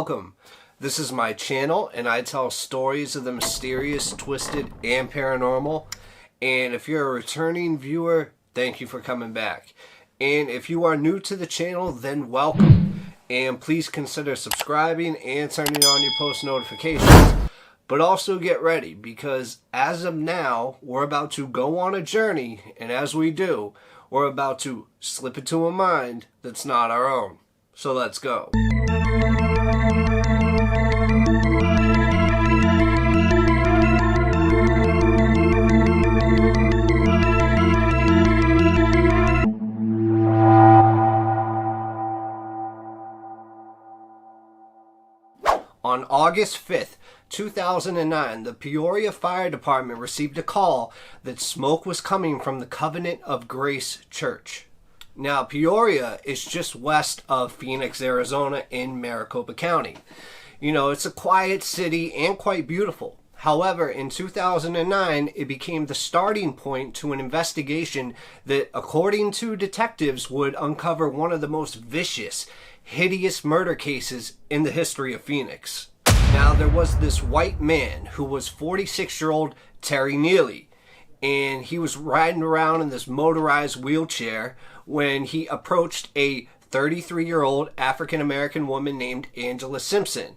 welcome. This is my channel and I tell stories of the mysterious, twisted, and paranormal. And if you're a returning viewer, thank you for coming back. And if you are new to the channel, then welcome. And please consider subscribing and turning on your post notifications. But also get ready, because as of now, we're about to go on a journey, and as we do, we're about to slip into a mind that's not our own. So let's go. On August 5th, 2009, the Peoria Fire Department received a call that smoke was coming from the Covenant of Grace Church. Now, Peoria is just west of Phoenix, Arizona in Maricopa County. You know, it's a quiet city and quite beautiful. However, in 2009, it became the starting point to an investigation that, according to detectives, would uncover one of the most vicious, hideous murder cases in the history of Phoenix. Now, there was this white man who was 46-year-old Terry Neely, and he was riding around in this motorized wheelchair when he approached a 33-year-old African-American woman named Angela Simpson.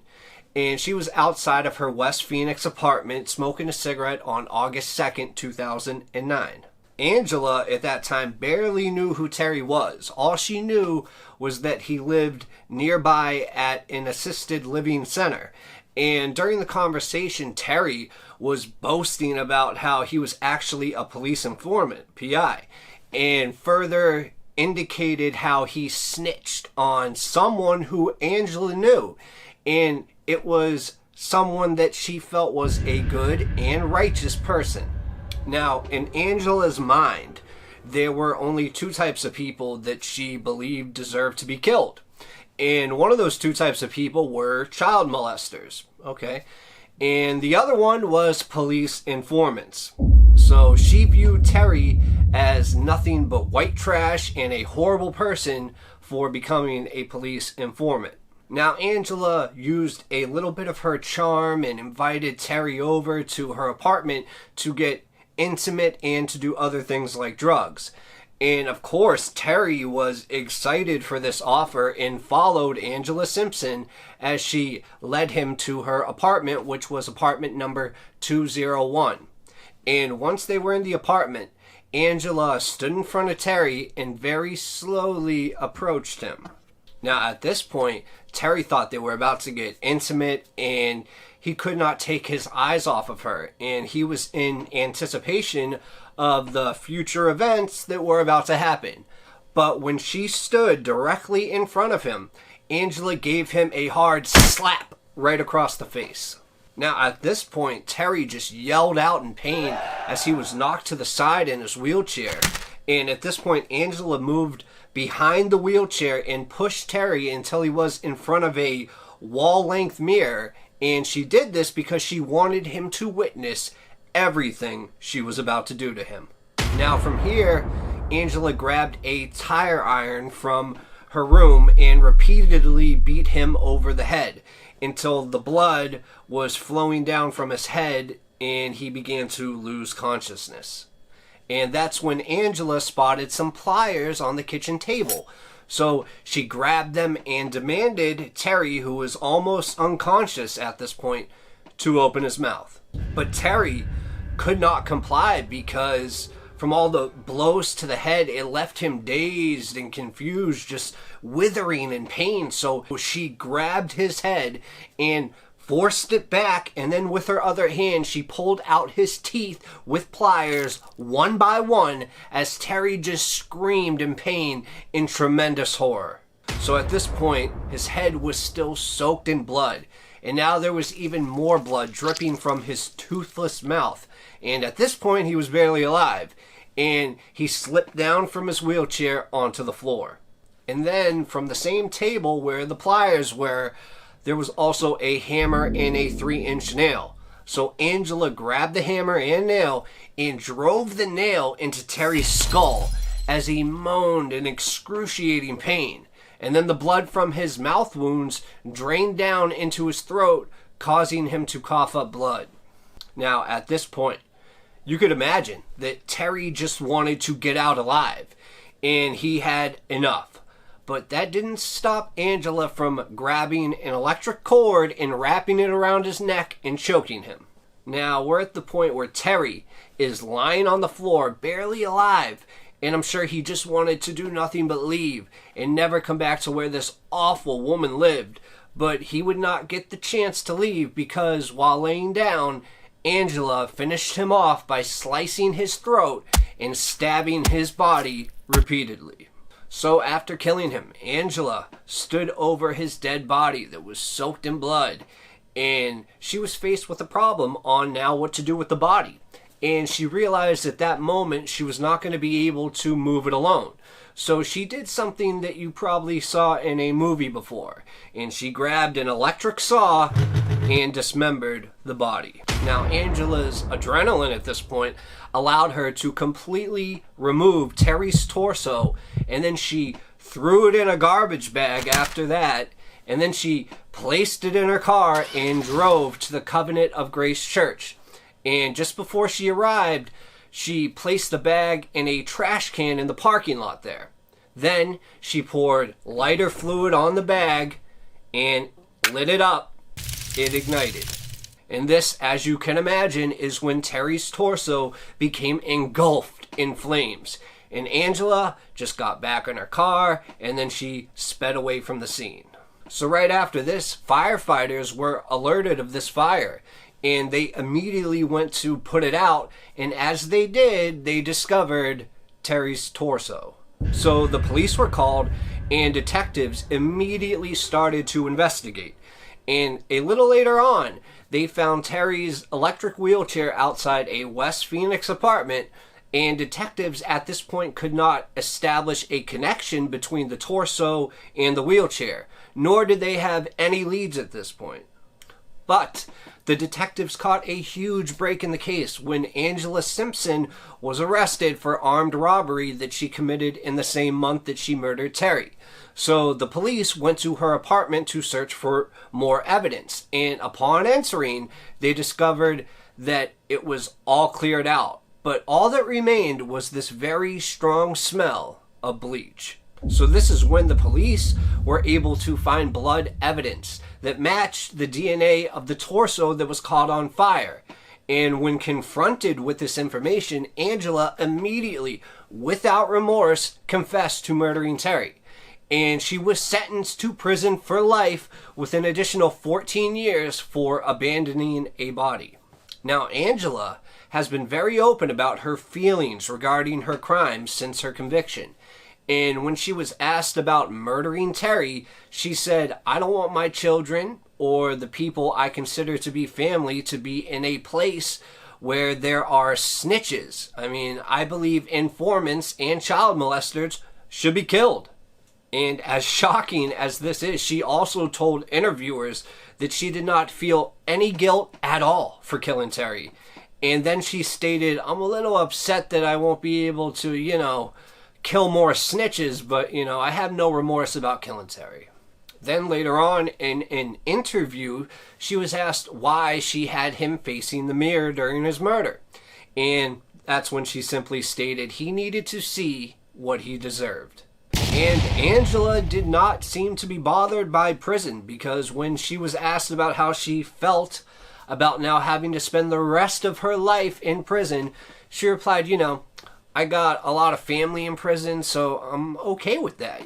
And she was outside of her West Phoenix apartment smoking a cigarette on August 2nd, 2009. Angela, at that time, barely knew who Terry was. All she knew was that he lived nearby at an assisted living center. And during the conversation, Terry was boasting about how he was actually a police informant, PI, and further indicated how he snitched on someone who Angela knew. And it was someone that she felt was a good and righteous person. Now, in Angela's mind, there were only two types of people that she believed deserved to be killed. And one of those two types of people were child molesters, okay? And the other one was police informants. So she viewed Terry as nothing but white trash and a horrible person for becoming a police informant. Now, Angela used a little bit of her charm and invited Terry over to her apartment to get intimate and to do other things like drugs. And of course, Terry was excited for this offer and followed Angela Simpson as she led him to her apartment, which was apartment number 201. And once they were in the apartment, Angela stood in front of Terry and very slowly approached him. Now, at this point, Terry thought they were about to get intimate, and he could not take his eyes off of her. And he was in anticipation of the future events that were about to happen. But when she stood directly in front of him, Angela gave him a hard slap right across the face. Now, at this point, Terry just yelled out in pain as he was knocked to the side in his wheelchair. And at this point, Angela moved behind the wheelchair and pushed Terry until he was in front of a wall-length mirror. And she did this because she wanted him to witness everything she was about to do to him. Now, from here, Angela grabbed a tire iron from her room and repeatedly beat him over the head until the blood was flowing down from his head and he began to lose consciousness. And that's when Angela spotted some pliers on the kitchen table. So she grabbed them and demanded Terry, who was almost unconscious at this point, to open his mouth. But Terry could not comply because from all the blows to the head, it left him dazed and confused, just withering in pain. So she grabbed his head and forced it back, and then with her other hand, she pulled out his teeth with pliers one by one as Terry just screamed in pain in tremendous horror. So at this point, his head was still soaked in blood, and now there was even more blood dripping from his toothless mouth. And at this point, he was barely alive, and he slipped down from his wheelchair onto the floor. And then from the same table where the pliers were, there was also a hammer and a 3-inch nail. So Angela grabbed the hammer and nail and drove the nail into Terry's skull as he moaned in excruciating pain. And then the blood from his mouth wounds drained down into his throat, causing him to cough up blood. Now, at this point, you could imagine that Terry just wanted to get out alive, and he had enough. But that didn't stop Angela from grabbing an electric cord and wrapping it around his neck and choking him. Now, we're at the point where Terry is lying on the floor, barely alive, and I'm sure he just wanted to do nothing but leave and never come back to where this awful woman lived. But he would not get the chance to leave because while laying down, Angela finished him off by slicing his throat and stabbing his body repeatedly. So after killing him, Angela stood over his dead body that was soaked in blood, and she was faced with a problem on now what to do with the body. And she realized at that moment she was not going to be able to move it alone. So she did something that you probably saw in a movie before. And she grabbed an electric saw and dismembered the body. Now, Angela's adrenaline at this point allowed her to completely remove Terry's torso. And then she threw it in a garbage bag after that. And then she placed it in her car and drove to the Covenant of Grace Church. And just before she arrived, she placed the bag in a trash can in the parking lot there. Then she poured lighter fluid on the bag and lit it up. It ignited. And this, as you can imagine, is when Terry's torso became engulfed in flames. And Angela just got back in her car and then she sped away from the scene. So right after this, firefighters were alerted of this fire. And they immediately went to put it out, and as they did, they discovered Terry's torso. So the police were called, and detectives immediately started to investigate. And a little later on, they found Terry's electric wheelchair outside a West Phoenix apartment, and detectives at this point could not establish a connection between the torso and the wheelchair, nor did they have any leads at this point. But the detectives caught a huge break in the case when Angela Simpson was arrested for armed robbery that she committed in the same month that she murdered Terry. So the police went to her apartment to search for more evidence. And upon entering, they discovered that it was all cleared out. But all that remained was this very strong smell of bleach. So this is when the police were able to find blood evidence that matched the DNA of the torso that was caught on fire. And when confronted with this information, Angela immediately, without remorse, confessed to murdering Terry. And she was sentenced to prison for life with an additional 14 years for abandoning a body. Now, Angela has been very open about her feelings regarding her crimes since her conviction. And when she was asked about murdering Terry, she said, "I don't want my children or the people I consider to be family to be in a place where there are snitches. I mean, I believe informants and child molesters should be killed." And as shocking as this is, she also told interviewers that she did not feel any guilt at all for killing Terry. And then she stated, "I'm a little upset that I won't be able to, kill more snitches, but, I have no remorse about killing Terry." Then later on in an interview, she was asked why she had him facing the mirror during his murder. And that's when she simply stated he needed to see what he deserved. And Angela did not seem to be bothered by prison, because when she was asked about how she felt about now having to spend the rest of her life in prison, she replied, "I got a lot of family in prison, so I'm okay with that,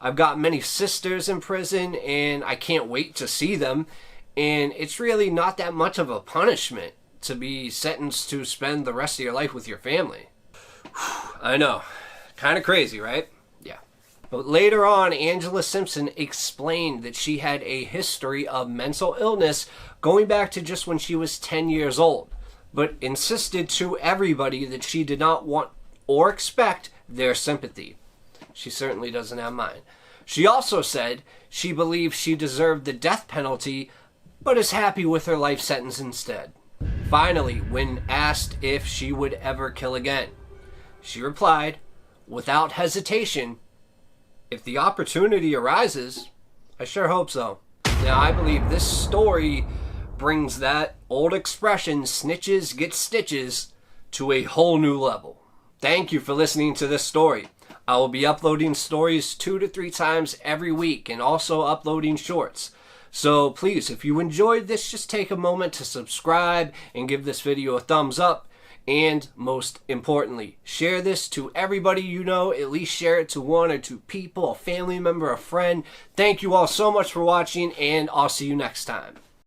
I've got many sisters in prison, and I can't wait to see them, and it's really not that much of a punishment to be sentenced to spend the rest of your life with your family." I know. Kind of crazy, right? Yeah. But later on, Angela Simpson explained that she had a history of mental illness going back to just when she was 10 years old, but insisted to everybody that she did not want or expect their sympathy. She certainly doesn't have mine. She also said she believed she deserved the death penalty, but is happy with her life sentence instead. Finally, when asked if she would ever kill again, she replied, without hesitation, If the opportunity arises, I sure hope so. Now, I believe this story brings that old expression, snitches get stitches, to a whole new level. Thank you for listening to this story. I will be uploading stories 2 to 3 times every week and also uploading shorts. So please, if you enjoyed this, just take a moment to subscribe and give this video a thumbs up. And most importantly, share this to everybody you know. At least share it to 1 or 2 people, a family member, a friend. Thank you all so much for watching, and I'll see you next time.